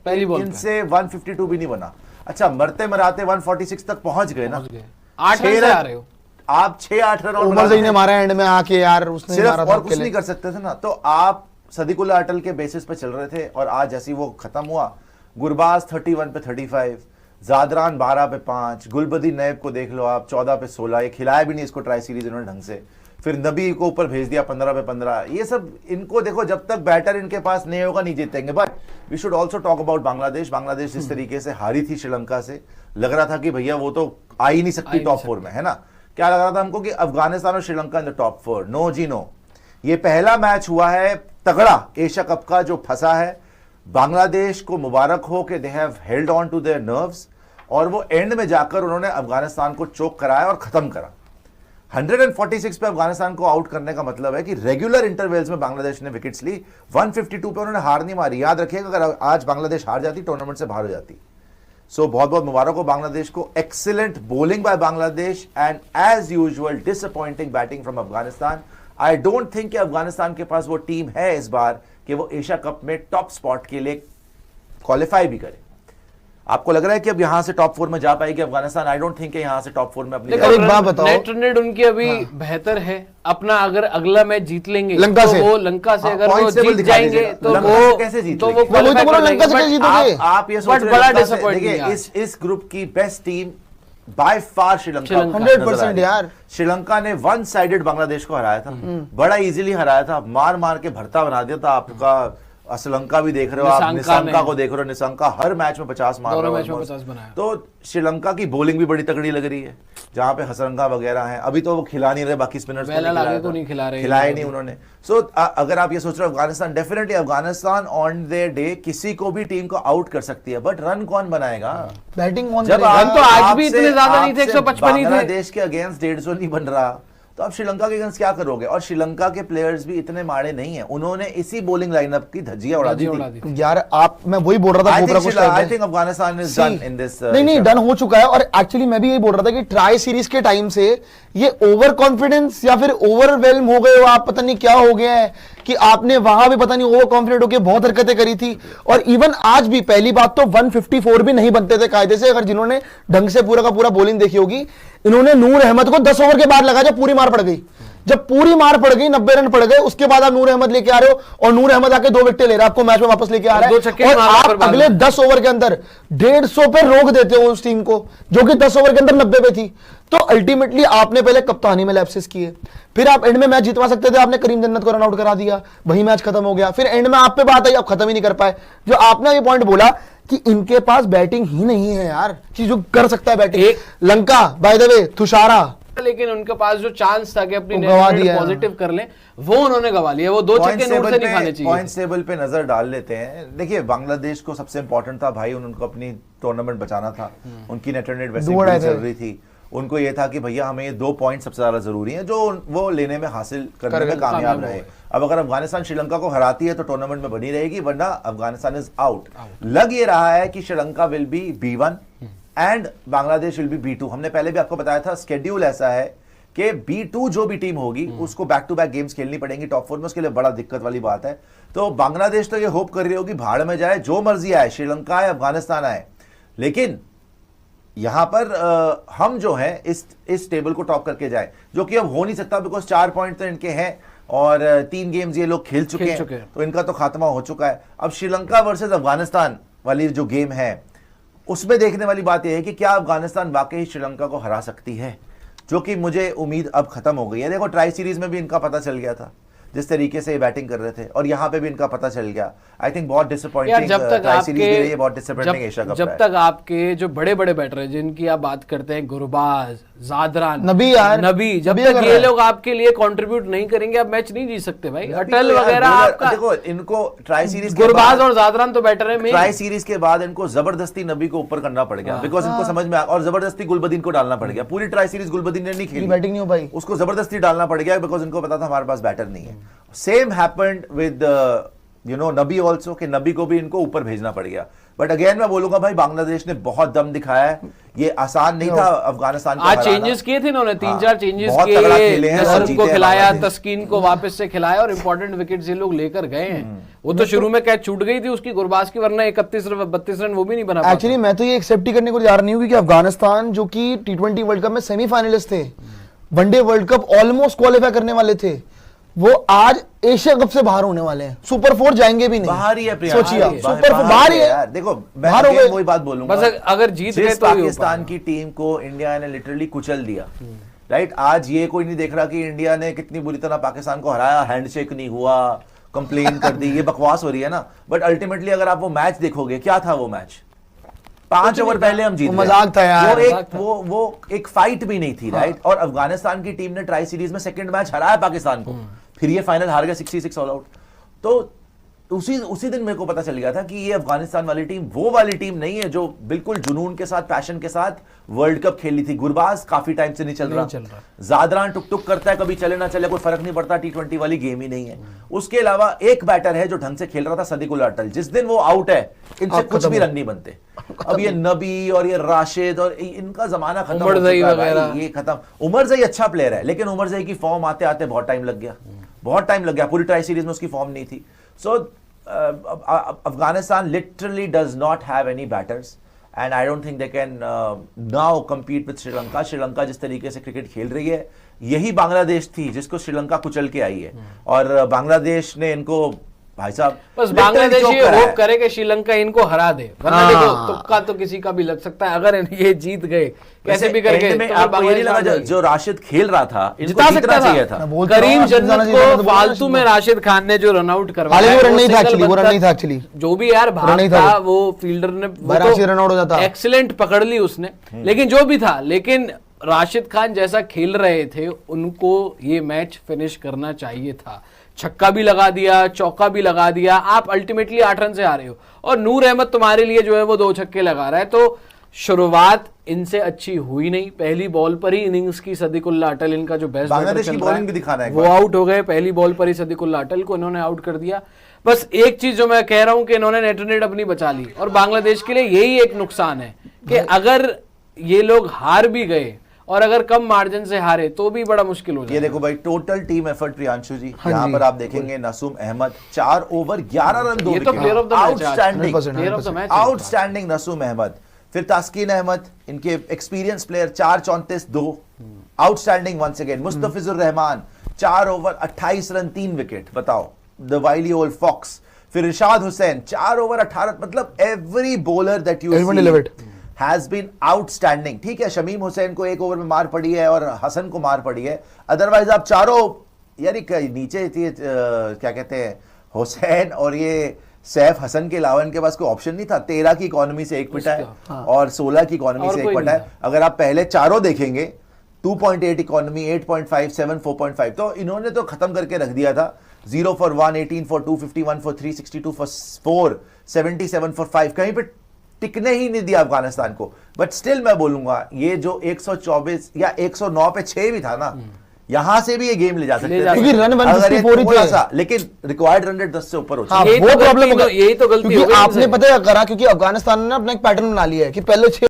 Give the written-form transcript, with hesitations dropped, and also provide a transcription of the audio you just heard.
पहली बॉल इनसे 152 भी नहीं बना। अच्छा मरते मराते 146 तक पहुंच गए ना, 8 रन से आ रहे हो आप, 6-8 रन उमर सही ने मारा एंड में आके यार, उसने सिर्फ मारा था और कुछ नहीं कर सकते थे ना। तो आप सदीकुल्ला अटल के बेसिस पे चल रहे थे और आज जैसे वो खत्म हुआ, गुरबाज 31 पे 35, जादरान 12 पे 5, गुलबदीन नैब को देख लो आप 14 पे 16, ये खिलाया भी नहीं इसको ट्राई सीरीज इन्होंने ढंग से, फिर नबी को ऊपर भेज दिया 15 पे 15। ये सब इनको देखो, जब तक बैटर इनके पास नहीं होगा नहीं जीतेंगे। But we should also talk about Bangladesh. Bangladesh जिस तरीके से हारी थी श्रीलंका से, लग रहा था कि भैया वो तो आ ही नहीं सकती टॉप 4 में, है ना। क्या लग रहा था हमको कि अफगानिस्तान और Sri Lanka in the top 4। No जी नो। ये पहला मैच हुआ है तगड़ा एशिया कप का जो फंसा है। बांग्लादेश को मुबारक हो कि they have held on to their nerves, और वो एंड में जाकर उन्होंने अफगानिस्तान को चोक कराया और खत्म करा। 146 पे अफगानिस्तान को आउट करने का मतलब है कि रेगुलर इंटरवल्स में बांग्लादेश ने विकेट्स ली। 152 पे उन्होंने हार नहीं मारी। याद रखिएगा, अगर आज बांग्लादेश हार जाती टूर्नामेंट से बाहर हो जाती। सो बहुत बहुत मुबारक हो बांग्लादेश को। Excellent bowling by Bangladesh and as usual disappointing batting from Afghanistan. I don't think कि अफगानिस्तान के पास वो टीम है इस बार कि वो एशिया कप में टॉप स्पॉट के लिए क्वालिफाई भी करे। आपको लग रहा है कि अब यहां से टॉप 4 में जा पाएगी अफगानिस्तान? आई डोंट थिंक यहां से टॉप 4 में अपनी एक बात बताओ, नेट रन उनकी अभी बेहतर है अपना। अगर अगला मैच जीत लेंगे लंका तो से, वो लंका से अगर वो जीत दिखा जाएंगे दीजिएगा। तो लंका वो से कैसे जीत तो लेंगे? वो qualify कर लंका से कैसे लेंगे। जीतोगे? आप ये सोच बट रहे बड़ा हैं डिसअपॉइंटिंग देखिए इस ग्रुप की best team by far Sri Lanka 100% यार। श्रीलंका ने वन साइडेड बांग्लादेश को हराया था, बड़ा इजीली हराया था, मार मार के भरता बना दिया था। आपका श्रीलंका भी देख रहे हो आप, निशंका को देख रहे हो, निशंका हर मैच में 50 मार रहा है। तो श्रीलंका की बॉलिंग भी बड़ी तगड़ी लग रही है, जहां पे हसरंगा वगैरह हैं। अभी तो वो खिला नहीं रहे, बाकी स्पिनर्स को नहीं खिलाए नहीं उन्होंने। सो अगर आप ये सोच रहे हो Afghanistan, definitely Afghanistan on their day किसी को भी टीम को आउट कर सकती है, बट रन कौन बनाएगा? बैटिंग कौन जब करेगा? रन तो आज भी इतने ज्यादा नहीं थे, 155 ही थे। बांग्लादेश के अगेंस्ट 150 नहीं बन रहा, तो आप श्रीलंका के अगेंस्ट क्या करोगे? और श्रीलंका के प्लेयर्स भी इतने माड़े नहीं है, उन्होंने इसी बॉलिंग लाइनअप की धज्जियां उड़ा दी थी यार। आप, मैं वही बोल रहा था, I think Afghanistan is done in this. नहीं डन हो चुका है। और एक्चुअली मैं भी यही बोल रहा था कि ट्राई सीरीज के टाइम से ये ओवर कॉन्फिडेंस या फिर ओवरवेल्म हो गए हो आप, पता नहीं क्या हो गया है कि आपने वहां भी पता नहीं ओवर कॉन्फिडेंट होकर बहुत हरकतें करी थी। और इवन आज भी, पहली बात तो 154 भी नहीं बनते थे कायदे से। अगर जिन्होंने ढंग से पूरा का पूरा बॉलिंग देखी होगी, इन्होंने नूर अहमद को 10 ओवर के बाद लगा जब पूरी मार पड़ गई। जब पूरी मार पड़ गई, 90 रन पड़ गए, उसके बाद आप नूर अहमद लेके आ रहे हो, और नूर अहमद आके 2 विकेट ले रहा है, आपको मैच में वापस लेके आ रहा है, और आप अगले 10 ओवर के अंदर 150 पे रोक देते हो उस टीम को जो कि 10 ओवर के अंदर 90 पे थी। तो अल्टीमेटली आपने पहले कप्तानी में लैप्सेस किए, फिर आप एंड में मैच जितवा सकते थे, आपने करीम जन्नत को रन आउट करा दिया, वही मैच खत्म हो गया। फिर एंड में आप पे बात आई, आप खत्म ही नहीं कर पाए। जो आपने ये पॉइंट बोला कि इनके पास बैटिंग ही नहीं है यार, कि जो कर सकता है batting. Lanka by the way, Thushara, लेकिन उनके पास जो चांस था कि अपनी पॉजिटिव कर लें, वो उन्होंने गवा लिया। वो 2 छक्के नूर से नहीं खाने चाहिए। पॉइंट्स टेबल पे नजर डाल लेते हैं। देखिए बांग्लादेश को सबसे इंपॉर्टेंट था भाई, उनको अपनी टूर्नामेंट बचाना था। उनकी नेट रन रेट वैसे चल रही थी, उनको ये था कि भैया हमें ये 2 पॉइंट सबसे ज्यादा जरूरी है, जो वो लेने में हासिल करने में कामयाब रहे। अब अगर अफगानिस्तान श्रीलंका को हराती है तो टूर्नामेंट में बनी रहेगी, वरना अफगानिस्तान इज आउट। लग ये रहा है कि Sri Lanka will be B1 and Bangladesh will be B2। हमने पहले भी आपको बताया था, स्केड्यूल ऐसा है कि B2 जो भी टीम होगी उसको बैक टू बैक गेम्स खेलनी पड़ेंगी टॉप 4 में, उसके लिए बड़ा दिक्कत वाली बात है। तो बांग्लादेश तो ये होप कर रही होगी भाड़ में जाए, जो मर्जी आए, श्रीलंका आए, अफगानिस्तान आए, लेकिन यहां पर हम जो है इस टेबल को टॉप करके जाए, जो कि अब हो नहीं सकता, बिकॉज 4 पॉइंट तो इनके हैं और 3 गेम्स ये लोग खेल चुके हैं, तो इनका तो खात्मा हो चुका है। अब श्रीलंका वर्सेस अफगानिस्तान वाली जो गेम है, उसमें देखने वाली बात यह है कि क्या अफगानिस्तान वाकई श्रीलंका को हरा सकती है, जो कि मुझे उम्मीद अब खत्म हो गई है। देखो ट्राई सीरीज में भी इनका पता चल गया था जिस तरीके से बैटिंग कर रहे थे, और यहां पे भी इनका पता चल गया। आई थिंक बहुत डिसअपॉइंटिंग ट्राई सीरीज भी रही है, बहुत डिसअपॉइंटिंग एशिया कप। जब तक आपके जो बड़े बड़े बैटर हैं जिनकी आप बात करते हैं, गुरबाज, जादरान, नबी, जब तक ये लोग आपके लिए कंट्रीब्यूट नहीं करेंगे, आप मैच नहीं जीत सकते भाई। अटल वगैरह आपका, देखो इनको ट्राई सीरीज, गुरबाज और जादरान तो बैटर है। ट्राई सीरीज के बाद इनको जबरदस्ती नबी को ऊपर करना पड़ गया, बिकॉज इनको समझ में, और जबरदस्ती गुलबदीन को डालना पड़ गया। पूरी ट्राई सीरीज गुलबदीन ने नहीं खेली, बैटिंग नहीं हो पाई, उसको जबरदस्ती डालना पड़ गया बिकॉज इनको पता था हमारे पास बैटर नहीं है। Same happened with Nabi also, कि नबी को भी इनको ऊपर भेजना पड़ गया। बट अगेन मैं बोलूंगा भाई, बांग्लादेश ने बहुत दम दिखाया है, ये आसान नहीं था अफगानिस्तान को आज हराना। चेंजेस किए थे इन्होंने, 3-4 चेंजेस बहुत तगड़ा खेले किए, हैं, और नसरुल जीते को हैं खिलाया, बांग्लादेश। तस्कीन को वापस से खिलाया और इंपॉर्टेंट विकेट्स ये लोग लेकर गए हैं। वो तो शुरू में कैच छूट गई थी उसकी गुरबाज की, वरना 31-32 रन वो भी नहीं बना पाता। एक्चुअली मैं तो ये एक्सेप्ट ही करने को तैयार नहीं हूँ कि अफगानिस्तान जो कि T20 वर्ल्ड कप में सेमीफाइनलिस्ट थे, one day world cup almost qualify करने वाले थे, वो आज एशिया कप से बाहर होने वाले हैं। सुपर 4 जाएंगे भी नहीं, बाहर ही है प्रियांशु, सोचिए बाहर सुपर 4 बाहर ही है यार। देखो मैं बाहर हो again गए। वही बात बोलूंगा, बस अगर जीत गए जिस तो ही हो पाकिस्तान की टीम को इंडिया ने लिटरली कुचल दिया, राइट। आज ये कोई नहीं देख रहा कि इंडिया ने कितनी बुरी तरह पाकिस्तान को हराया, हैंडशेक नहीं हुआ, कंप्लेन कर दी, ये बकवास हो रही है ना। बट अल्टीमेटली अगर आप वो मैच देखोगे, क्या था वो मैच? 5 ओवर पहले हम जीत वो गए। मजाक था यार, वो एक फाइट भी नहीं थी, राइट। और अफगानिस्तान की टीम ने ट्राई सीरीज में सेकंड मैच हराया पाकिस्तान को, फिर ये फाइनल हार गया 66 ऑल आउट। तो उसी दिन मेरे को पता चल गया था कि ये अफगानिस्तान वाली टीम वो वाली टीम नहीं है जो बिल्कुल जुनून के साथ, पैशन के साथ वर्ल्ड कप खेली थी। गुरबाज काफी टाइम से नहीं चल रहा, जादरान टुक टुक करता है, कभी चले ना चले कोई फर्क नहीं पड़ता, T20 वाली गेम ही नहीं है। उसके अलावा एक बैटर है जो ढंग से खेल रहा था, सदीकुल अटल। जिस दिन वो आउट है, इनसे कुछ भी रन नहीं बनते। अब ये नबी और ये राशिद और इनका जमाना खत्म हो चुका है भाई, ये खत्म। उमर जई अच्छा प्लेयर है, लेकिन उमर जई की फॉर्म आते आते बहुत टाइम लग गया, पूरी ट्राई सीरीज में उसकी फॉर्म नहीं थी। So Afghanistan literally does not have any batters and I don't think they can now compete with Sri Lanka. Sri Lanka जिस तरीके से क्रिकेट खेल रही है, यही बांग्लादेश थी जिसको श्रीलंका कुचल के आई है, और बांग्लादेश ने इनको, भाई साहब, बस बांग्लादेश ये होप करे कि श्रीलंका इनको हरा दे, वरना देखो तुक्का तो किसी का भी लग सकता है। अगर ये जीत गए कैसे भी करके, तो आपको ये नहीं लगा जो राशिद खेल रहा था, इनको जिता जीतना सकता चाहिए था। था। करीम जन्नत को फालतू में राशिद खान ने जो रन आउट करवाया, वो रन नहीं था एक्चुअली, वो रन नहीं था एक्चुअली, जो भी यार भाग था वो फील्डर ने रन आउट हो जाता, एक्सीलेंट पकड़ ली उसने। लेकिन जो भी था, लेकिन राशिद खान जैसा खेल रहे थे, उनको ये मैच फिनिश करना चाहिए था। छक्का भी लगा दिया, चौका भी लगा दिया, आप अल्टीमेटली 8 रन से आ रहे हो, और नूर अहमद तुम्हारे लिए जो है वो 2 छक्के लगा रहा है। तो शुरुआत इनसे अच्छी हुई नहीं, पहली बॉल पर ही इनिंग्स की सदीकुल्ला अटल, इनका जो बेस्ट बांग्लादेश की बॉलिंग भी दिखाना है, वो आउट हो गए। पहली बॉल पर ही सदीकुल्ला अटल को इन्होंने आउट कर दिया। बस एक चीज जो मैं कह रहा हूं कि इन्होंने नेट टू नेट अपनी बचा ली, और बांग्लादेश के लिए यही एक नुकसान है कि अगर ये लोग हार भी गए और अगर कम मार्जिन से हारे तो भी बड़ा मुश्किल हो जाए। ये देखो भाई, total team effort Priyanshu ji, यहाँ पर आप देखेंगे Nasum Ahmed 4 over 11 run 2 wicket, outstanding Nasum Ahmed. फिर तास्कीन अहमद, इनके experience player, 4-34-2, outstanding once again. Mustafizur Rahman 4 over 28 run 3 wicket, बताओ, द वाइली ओल्ड फॉक्स। फिर इरशाद हुसैन 4 ओवर 18, मतलब every bowler that you see has been outstanding। ठीक है, शमीम हुसैन को 1 ओवर में मार पड़ी है और हसन को मार पड़ी है, अदरवाइज आप चारों यार नीचे थी, क्या कहते हैं, हुसैन और ये सैफ हसन के अलावा इनके पास कोई ऑप्शन नहीं था। 13 की इकोनॉमी से 1 पिटा है और 16 की इकोनॉमी से 1 पिटा है। अगर आप पहले चारों देखेंगे, 2.8 इकोनॉमी, 8.57, 4.5, तो इन्होंने तो खत्म करके रख दिया था। 0 for 1, 18 for 2, 51 for 3, 62 for 4, 77 for 5, कहीं पे टिकने ही नहीं दिया अफगानिस्तान को। बट स्टिल मैं बोलूंगा, ये जो 124 या 109 पे 6 भी था ना, यहां से भी ये गेम ले जा सकते थे, क्योंकि रन 154 ही थे, लेकिन रिक्वायर्ड रन रेट 10 से ऊपर हो चुका है। वो प्रॉब्लम, यही तो गलती आपने पता है करा, क्योंकि अफगानिस्तान ने अपना एक पैटर्न बना लिया है कि पहले 6